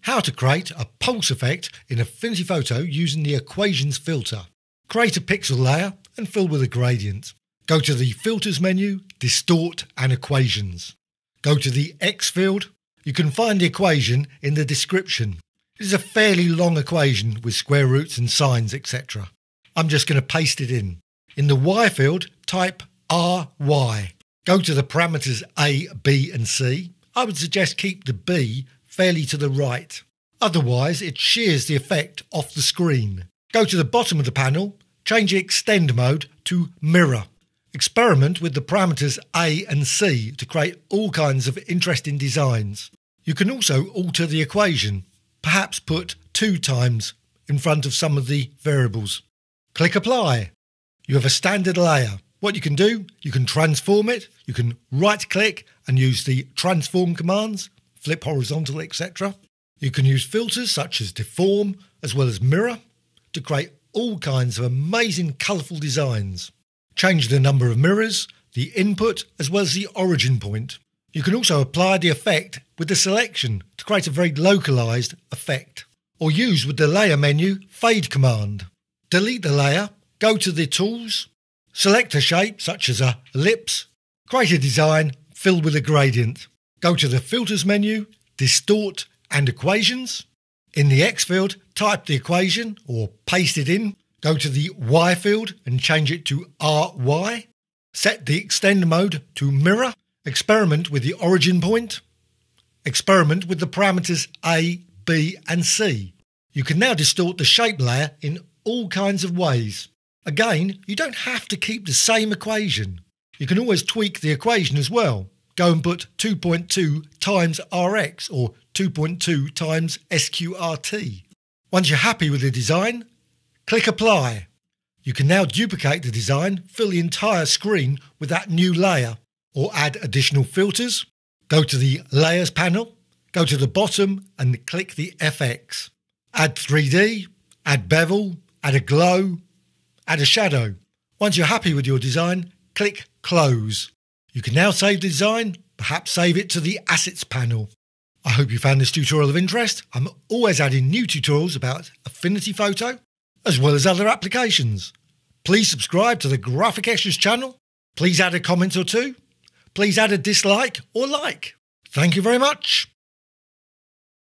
How to create a pulse effect in Affinity Photo using the equations filter. Create a pixel layer and fill with a gradient. Go to the Filters menu, Distort and Equations. Go to the X field. You can find the equation in the description. It is a fairly long equation with square roots and sines, etc. I'm just going to paste it in. In the Y field, type RY. Go to the parameters A, B and C. I would suggest keep the B fairly to the right. Otherwise, it shears the effect off the screen. Go to the bottom of the panel, change the extend mode to mirror. Experiment with the parameters A and C to create all kinds of interesting designs. You can also alter the equation, perhaps put 2 times in front of some of the variables. Click Apply. You have a standard layer. What you can do, you can transform it, you can right click and use the transform commands, flip horizontal, etc. You can use filters such as deform as well as mirror to create all kinds of amazing colourful designs. Change the number of mirrors, the input as well as the origin point. You can also apply the effect with the selection to create a very localised effect. Or use with the layer menu fade command. Delete the layer, go to the tools, select a shape such as a ellipse, create a design, fill with a gradient. Go to the Filters menu, Distort and Equations. In the X field, type the equation or paste it in. Go to the Y field and change it to RY. Set the extend mode to mirror. Experiment with the origin point. Experiment with the parameters A, B and C. You can now distort the shape layer in all kinds of ways. Again, you don't have to keep the same equation. You can always tweak the equation as well. Go and put 2.2 times Rx or 2.2 times sqrt. Once you're happy with the design, click Apply. You can now duplicate the design, fill the entire screen with that new layer, or add additional filters. Go to the Layers panel, go to the bottom and click the FX. Add 3D, add bevel, add a glow, add a shadow. Once you're happy with your design, click Close. You can now save the design, perhaps save it to the Assets panel. I hope you found this tutorial of interest. I'm always adding new tutorials about Affinity Photo, as well as other applications. Please subscribe to the Graphicxtras channel. Please add a comment or two. Please add a dislike or like. Thank you very much.